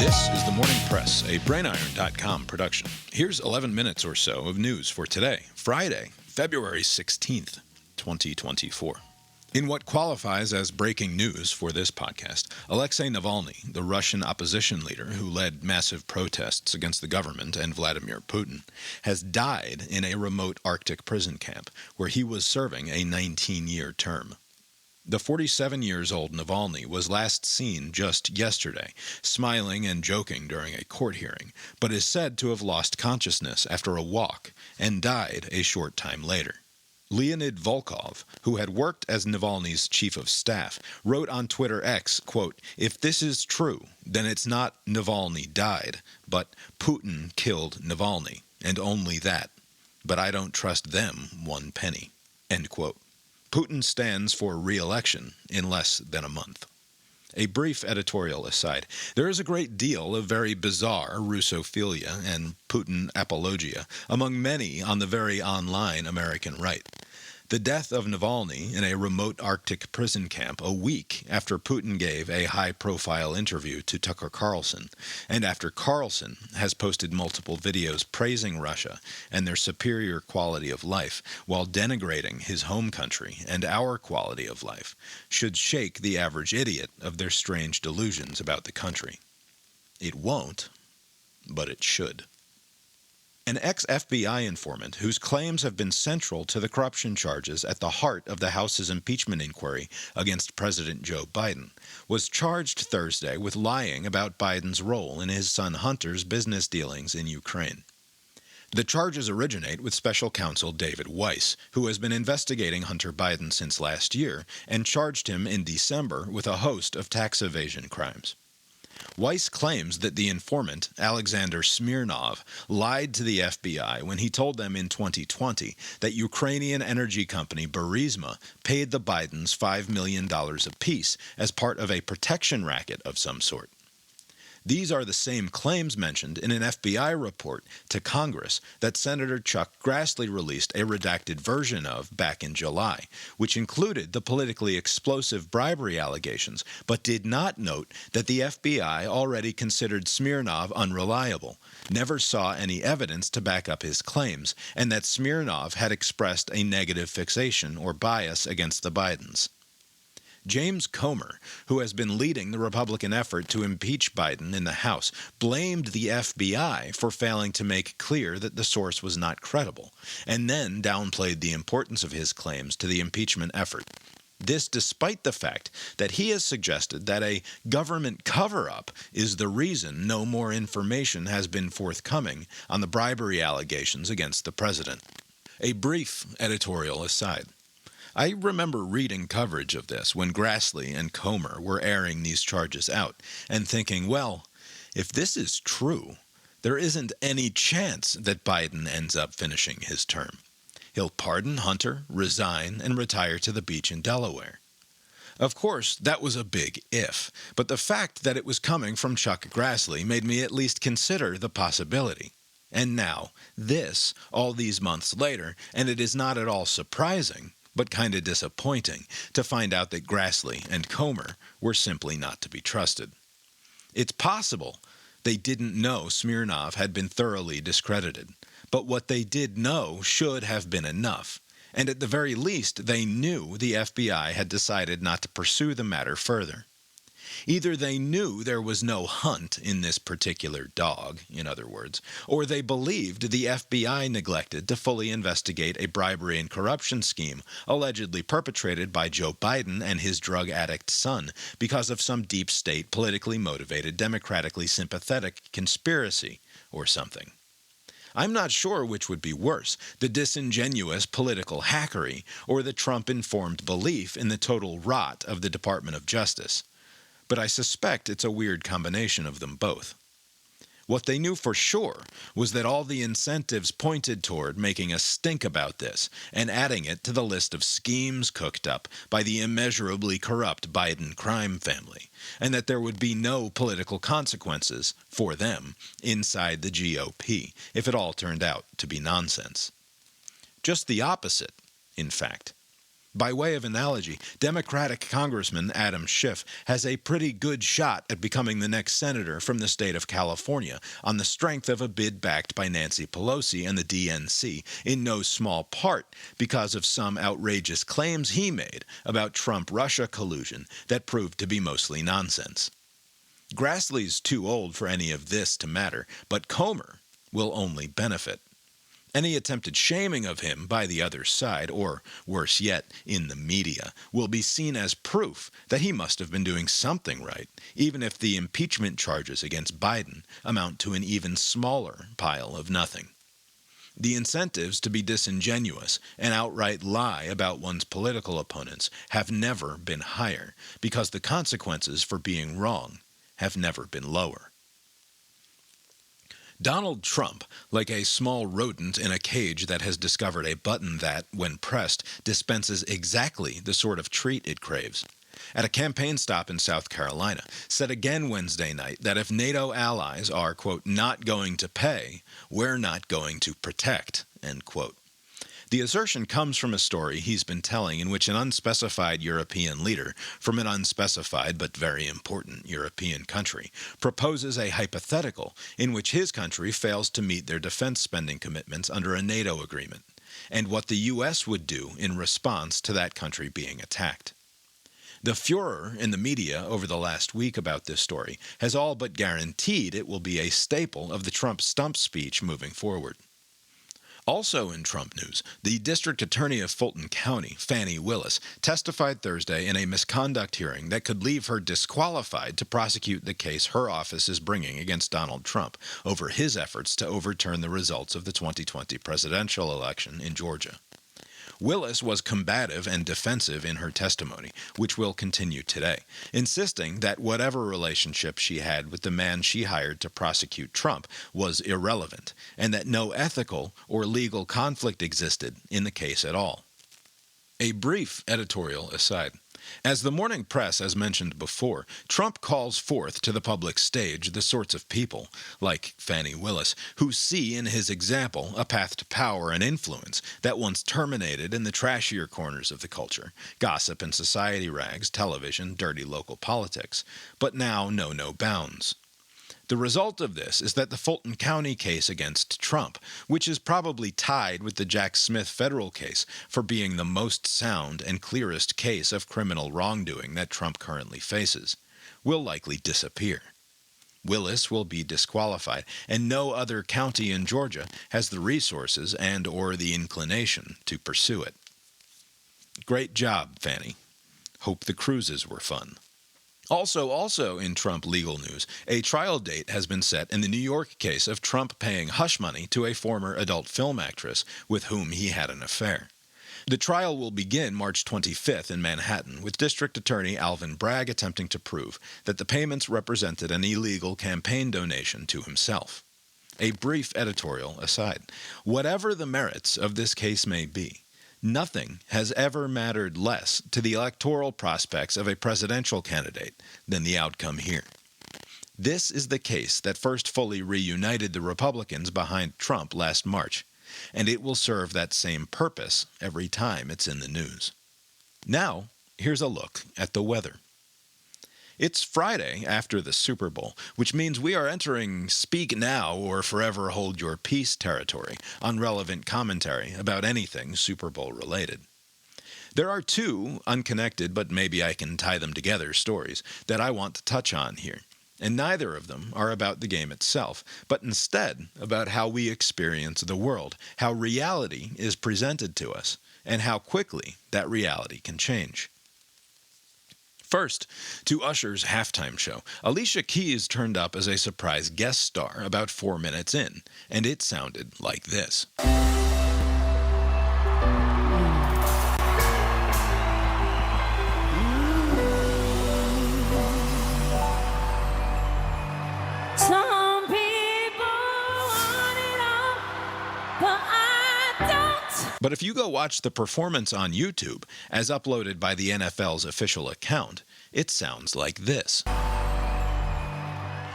This is the Morning Press, a BrainIron.com production. Here's 11 minutes or so of news for today, Friday, February 16th, 2024. In what qualifies as breaking news for this podcast, Alexei Navalny, the Russian opposition leader who led massive protests against the government and Vladimir Putin, has died in a remote Arctic prison camp where he was serving a 19-year term. The 47-years-old Navalny was last seen just yesterday, smiling and joking during a court hearing, but is said to have lost consciousness after a walk and died a short time later. Leonid Volkov, who had worked as Navalny's chief of staff, wrote on Twitter X, quote, "If this is true, then it's not Navalny died, but Putin killed Navalny, and only that. But I don't trust them one penny." End quote. Putin stands for re-election in less than a month. A brief editorial aside, there is a great deal of very bizarre Russophilia and Putin apologia among many on the very online American right. The death of Navalny in a remote Arctic prison camp a week after Putin gave a high-profile interview to Tucker Carlson, and after Carlson has posted multiple videos praising Russia and their superior quality of life while denigrating his home country and our quality of life, should shake the average idiot of their strange delusions about the country. It won't, but it should. An ex-FBI informant whose claims have been central to the corruption charges at the heart of the House's impeachment inquiry against President Joe Biden was charged Thursday with lying about Biden's role in his son Hunter's business dealings in Ukraine. The charges originate with special counsel David Weiss, who has been investigating Hunter Biden since last year and charged him in December with a host of tax evasion crimes. Weiss claims that the informant, Alexander Smirnov, lied to the FBI when he told them in 2020 that Ukrainian energy company Burisma paid the Bidens $5 million apiece as part of a protection racket of some sort. These are the same claims mentioned in an FBI report to Congress that Senator Chuck Grassley released a redacted version of back in July, which included the politically explosive bribery allegations, but did not note that the FBI already considered Smirnov unreliable, never saw any evidence to back up his claims, and that Smirnov had expressed a negative fixation or bias against the Bidens. James Comer, who has been leading the Republican effort to impeach Biden in the House, blamed the FBI for failing to make clear that the source was not credible, and then downplayed the importance of his claims to the impeachment effort. This despite the fact that he has suggested that a government cover-up is the reason no more information has been forthcoming on the bribery allegations against the president. A brief editorial aside. I remember reading coverage of this when Grassley and Comer were airing these charges out and thinking, well, if this is true, there isn't any chance that Biden ends up finishing his term. He'll pardon Hunter, resign, and retire to the beach in Delaware. Of course, that was a big if, but the fact that it was coming from Chuck Grassley made me at least consider the possibility. And now, this, all these months later, and it is not at all surprising, but kind of disappointing to find out that Grassley and Comer were simply not to be trusted. It's possible they didn't know Smirnov had been thoroughly discredited, but what they did know should have been enough, and at the very least they knew the FBI had decided not to pursue the matter further. Either they knew there was no hunt in this particular dog, in other words, or they believed the FBI neglected to fully investigate a bribery and corruption scheme allegedly perpetrated by Joe Biden and his drug addict son because of some deep state politically motivated, democratically sympathetic conspiracy or something. I'm not sure which would be worse, the disingenuous political hackery or the Trump-informed belief in the total rot of the Department of Justice. But I suspect it's a weird combination of them both. What they knew for sure was that all the incentives pointed toward making a stink about this and adding it to the list of schemes cooked up by the immeasurably corrupt Biden crime family, and that there would be no political consequences for them inside the GOP if it all turned out to be nonsense. Just the opposite, in fact. By way of analogy, Democratic Congressman Adam Schiff has a pretty good shot at becoming the next senator from the state of California on the strength of a bid backed by Nancy Pelosi and the DNC, in no small part because of some outrageous claims he made about Trump-Russia collusion that proved to be mostly nonsense. Grassley's too old for any of this to matter, but Comer will only benefit. Any attempted shaming of him by the other side, or worse yet, in the media, will be seen as proof that he must have been doing something right, even if the impeachment charges against Biden amount to an even smaller pile of nothing. The incentives to be disingenuous and outright lie about one's political opponents have never been higher, because the consequences for being wrong have never been lower. Donald Trump, like a small rodent in a cage that has discovered a button that, when pressed, dispenses exactly the sort of treat it craves, at a campaign stop in South Carolina, said again Wednesday night that if NATO allies are, quote, not going to pay, we're not going to protect, end quote. The assertion comes from a story he's been telling in which an unspecified European leader from an unspecified but very important European country proposes a hypothetical in which his country fails to meet their defense spending commitments under a NATO agreement, and what the U.S. would do in response to that country being attacked. The furor in the media over the last week about this story has all but guaranteed it will be a staple of the Trump stump speech moving forward. Also in Trump news, the District Attorney of Fulton County, Fani Willis, testified Thursday in a misconduct hearing that could leave her disqualified to prosecute the case her office is bringing against Donald Trump over his efforts to overturn the results of the 2020 presidential election in Georgia. Willis was combative and defensive in her testimony, which will continue today, insisting that whatever relationship she had with the man she hired to prosecute Trump was irrelevant, and that no ethical or legal conflict existed in the case at all. A brief editorial aside. As the morning press has mentioned before, Trump calls forth to the public stage the sorts of people, like Fani Willis, who see in his example a path to power and influence that once terminated in the trashier corners of the culture, gossip and society rags, television, dirty local politics, but now know no bounds. The result of this is that the Fulton County case against Trump, which is probably tied with the Jack Smith federal case for being the most sound and clearest case of criminal wrongdoing that Trump currently faces, will likely disappear. Willis will be disqualified, and no other county in Georgia has the resources and/or the inclination to pursue it. Great job, Fani. Hope the cruises were fun. Also in Trump legal news, a trial date has been set in the New York case of Trump paying hush money to a former adult film actress with whom he had an affair. The trial will begin March 25th in Manhattan, with District Attorney Alvin Bragg attempting to prove that the payments represented an illegal campaign donation to himself. A brief editorial aside. Whatever the merits of this case may be, nothing has ever mattered less to the electoral prospects of a presidential candidate than the outcome here. This is the case that first fully reunited the Republicans behind Trump last March, and it will serve that same purpose every time it's in the news. Now, here's a look at the weather. It's Friday after the Super Bowl, which means we are entering speak now or forever hold your peace territory on relevant commentary about anything Super Bowl related. There are two unconnected, but maybe I can tie them together, stories that I want to touch on here, and neither of them are about the game itself, but instead about how we experience the world, how reality is presented to us, and how quickly that reality can change. First, to Usher's halftime show, Alicia Keys turned up as a surprise guest star about 4 minutes in, and it sounded like this. Some people want it all, but I don't. But if you go watch the performance on YouTube, as uploaded by the NFL's official account, it sounds like this.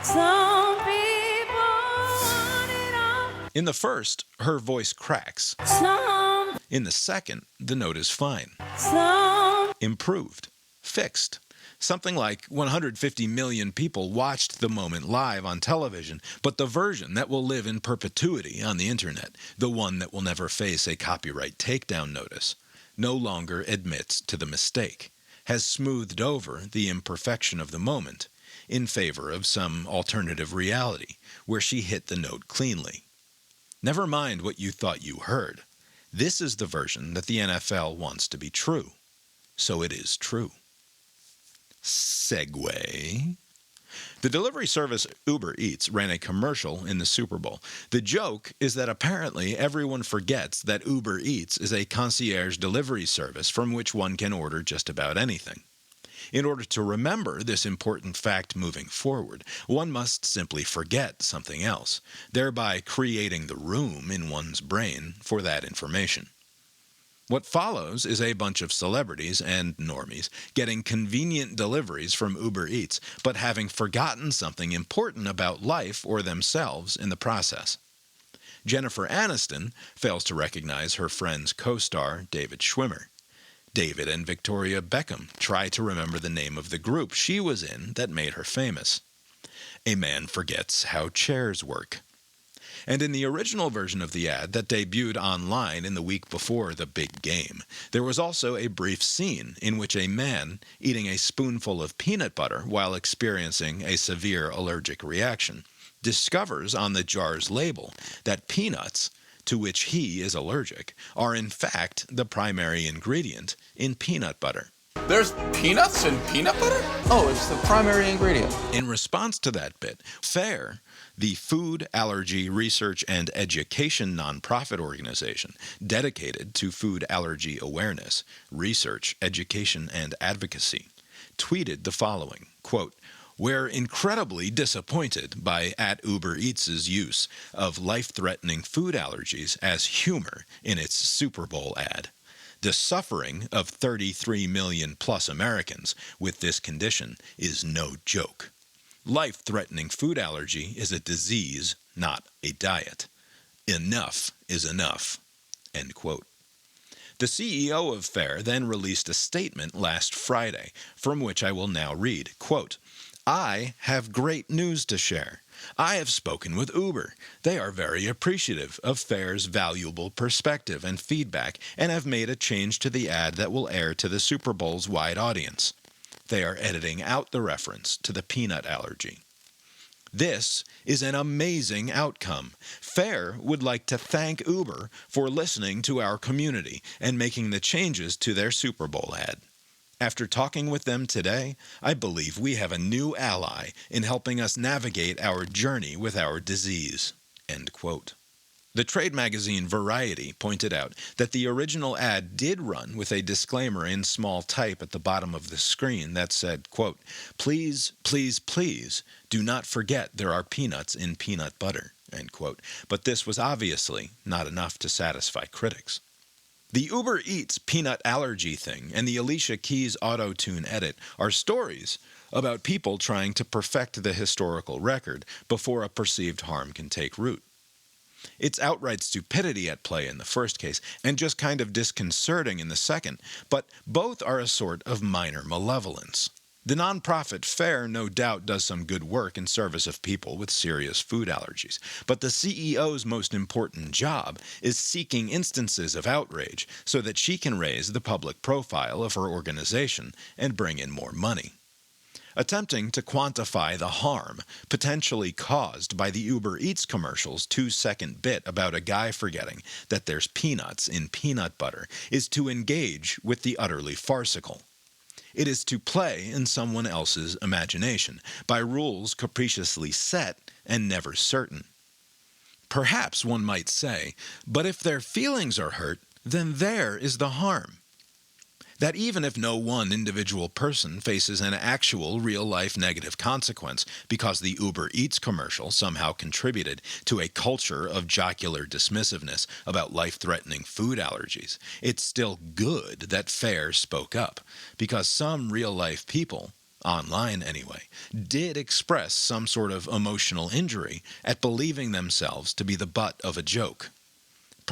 Some people want it all. In the first, her voice cracks. Some In the second, the note is fine. Some Improved. Fixed. Something like 150 million people watched the moment live on television, but the version that will live in perpetuity on the internet, the one that will never face a copyright takedown notice, no longer admits to the mistake, has smoothed over the imperfection of the moment in favor of some alternative reality where she hit the note cleanly. Never mind what you thought you heard. This is the version that the NFL wants to be true. So it is true. Segue. The delivery service Uber Eats ran a commercial in the Super Bowl. The joke is that apparently everyone forgets that Uber Eats is a concierge delivery service from which one can order just about anything. In order to remember this important fact moving forward, one must simply forget something else, thereby creating the room in one's brain for that information. What follows is a bunch of celebrities and normies getting convenient deliveries from Uber Eats, but having forgotten something important about life or themselves in the process. Jennifer Aniston fails to recognize her friend's co-star, David Schwimmer. David and Victoria Beckham try to remember the name of the group she was in that made her famous. A man forgets how chairs work. And in the original version of the ad that debuted online in the week before the big game, there was also a brief scene in which a man, eating a spoonful of peanut butter while experiencing a severe allergic reaction, discovers on the jar's label that peanuts, to which he is allergic, are in fact the primary ingredient in peanut butter. There's peanuts in peanut butter? Oh, it's the primary ingredient. In response to that bit, FAIR, the Food Allergy Research and Education nonprofit organization dedicated to food allergy awareness, research, education, and advocacy, tweeted the following, quote, "We're incredibly disappointed by @Uber Eats' use of life-threatening food allergies as humor in its Super Bowl ad. The suffering of 33 million plus Americans with this condition is no joke. Life-threatening food allergy is a disease, not a diet. Enough is enough." End quote. The CEO of FAIR then released a statement last Friday, from which I will now read, quote, "I have great news to share. I have spoken with Uber. They are very appreciative of FAIR's valuable perspective and feedback and have made a change to the ad that will air to the Super Bowl's wide audience. They are editing out the reference to the peanut allergy. This is an amazing outcome. FAIR would like to thank Uber for listening to our community and making the changes to their Super Bowl ad. After talking with them today, I believe we have a new ally in helping us navigate our journey with our disease." End quote. The trade magazine Variety pointed out that the original ad did run with a disclaimer in small type at the bottom of the screen that said, quote, "Please, please, please, do not forget there are peanuts in peanut butter," end quote. But this was obviously not enough to satisfy critics. The Uber Eats peanut allergy thing and the Alicia Keys auto-tune edit are stories about people trying to perfect the historical record before a perceived harm can take root. It's outright stupidity at play in the first case, and just kind of disconcerting in the second, but both are a sort of minor malevolence. The nonprofit FAIR no doubt does some good work in service of people with serious food allergies, but the CEO's most important job is seeking instances of outrage so that she can raise the public profile of her organization and bring in more money. Attempting to quantify the harm potentially caused by the Uber Eats commercial's 2-second bit about a guy forgetting that there's peanuts in peanut butter is to engage with the utterly farcical. It is to play in someone else's imagination by rules capriciously set and never certain. Perhaps one might say, but if their feelings are hurt, then there is the harm. That even if no one individual person faces an actual real-life negative consequence because the Uber Eats commercial somehow contributed to a culture of jocular dismissiveness about life-threatening food allergies, it's still good that FAIR spoke up, because some real-life people, online anyway, did express some sort of emotional injury at believing themselves to be the butt of a joke.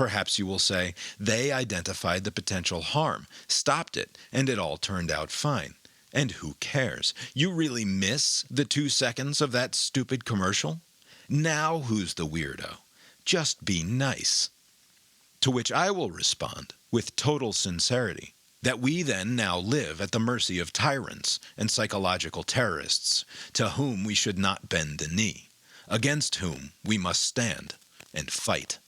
Perhaps you will say, they identified the potential harm, stopped it, and it all turned out fine. And who cares? You really miss the 2 seconds of that stupid commercial? Now who's the weirdo? Just be nice. To which I will respond, with total sincerity, that we then now live at the mercy of tyrants and psychological terrorists, to whom we should not bend the knee, against whom we must stand and fight.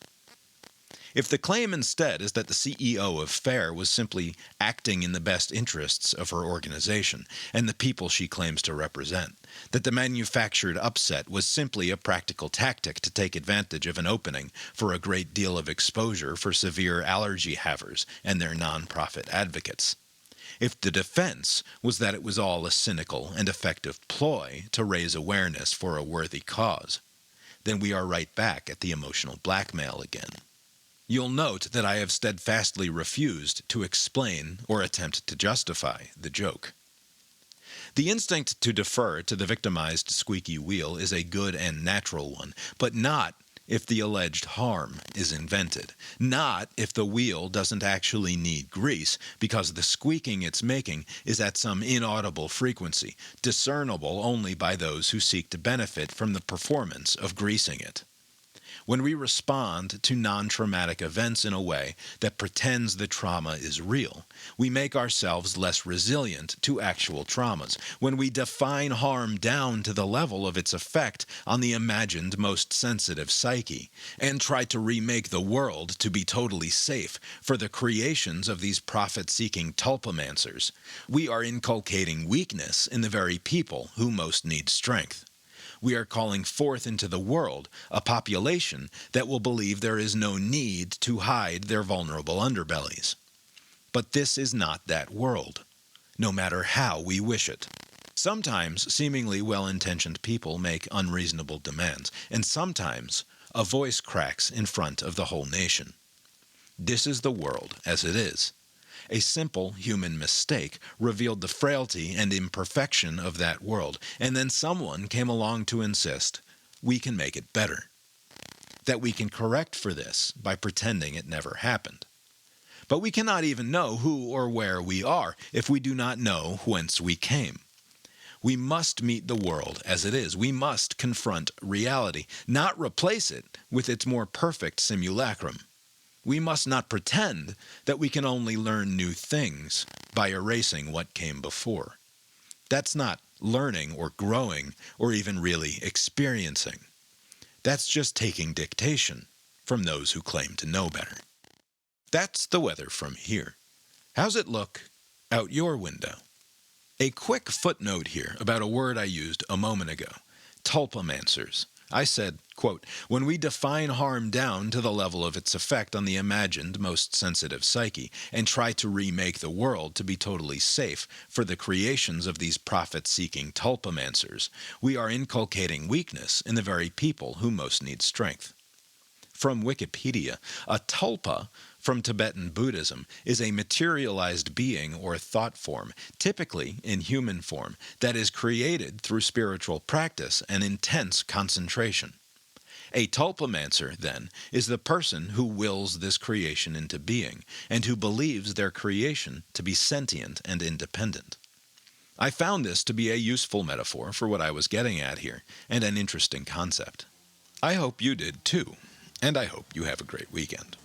If the claim instead is that the CEO of FAIR was simply acting in the best interests of her organization and the people she claims to represent, that the manufactured upset was simply a practical tactic to take advantage of an opening for a great deal of exposure for severe allergy havers and their nonprofit advocates, if the defense was that it was all a cynical and effective ploy to raise awareness for a worthy cause, then we are right back at the emotional blackmail again. You'll note that I have steadfastly refused to explain or attempt to justify the joke. The instinct to defer to the victimized squeaky wheel is a good and natural one, but not if the alleged harm is invented, not if the wheel doesn't actually need grease because the squeaking it's making is at some inaudible frequency, discernible only by those who seek to benefit from the performance of greasing it. When we respond to non-traumatic events in a way that pretends the trauma is real, we make ourselves less resilient to actual traumas. When we define harm down to the level of its effect on the imagined most sensitive psyche, and try to remake the world to be totally safe for the creations of these profit-seeking tulpamancers, we are inculcating weakness in the very people who most need strength. We are calling forth into the world a population that will believe there is no need to hide their vulnerable underbellies. But this is not that world, no matter how we wish it. Sometimes seemingly well-intentioned people make unreasonable demands, and sometimes a voice cracks in front of the whole nation. This is the world as it is. A simple human mistake revealed the frailty and imperfection of that world, and then someone came along to insist we can make it better, that we can correct for this by pretending it never happened. But we cannot even know who or where we are if we do not know whence we came. We must meet the world as it is. We must confront reality, not replace it with its more perfect simulacrum. We must not pretend that we can only learn new things by erasing what came before. That's not learning or growing or even really experiencing. That's just taking dictation from those who claim to know better. That's the weather from here. How's it look out your window? A quick footnote here about a word I used a moment ago, tulpamancers. I said, quote, when we define harm down to the level of its effect on the imagined most sensitive psyche and try to remake the world to be totally safe for the creations of these profit-seeking tulpamancers, we are inculcating weakness in the very people who most need strength. From Wikipedia, a tulpa from Tibetan Buddhism is a materialized being or thought form, typically in human form, that is created through spiritual practice and intense concentration. A tulpamancer, then, is the person who wills this creation into being, and who believes their creation to be sentient and independent. I found this to be a useful metaphor for what I was getting at here, and an interesting concept. I hope you did too, and I hope you have a great weekend.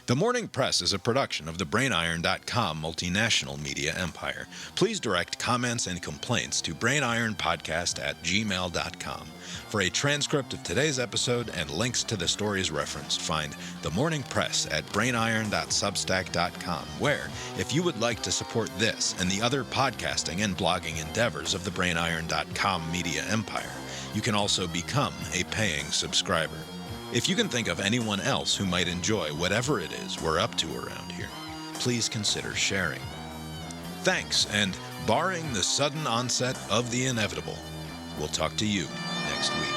The Morning Press is a production of the BrainIron.com multinational media empire. Please direct comments and complaints to brainironpodcast@gmail.com. For a transcript of today's episode and links to the stories referenced, find The Morning Press at brainiron.substack.com, where, if you would like to support this and the other podcasting and blogging endeavors of the BrainIron.com media empire, you can also become a paying subscriber. If you can think of anyone else who might enjoy whatever it is we're up to around here, please consider sharing. Thanks, and barring the sudden onset of the inevitable, we'll talk to you next week.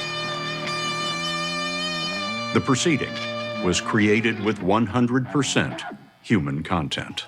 The proceeding was created with 100% human content.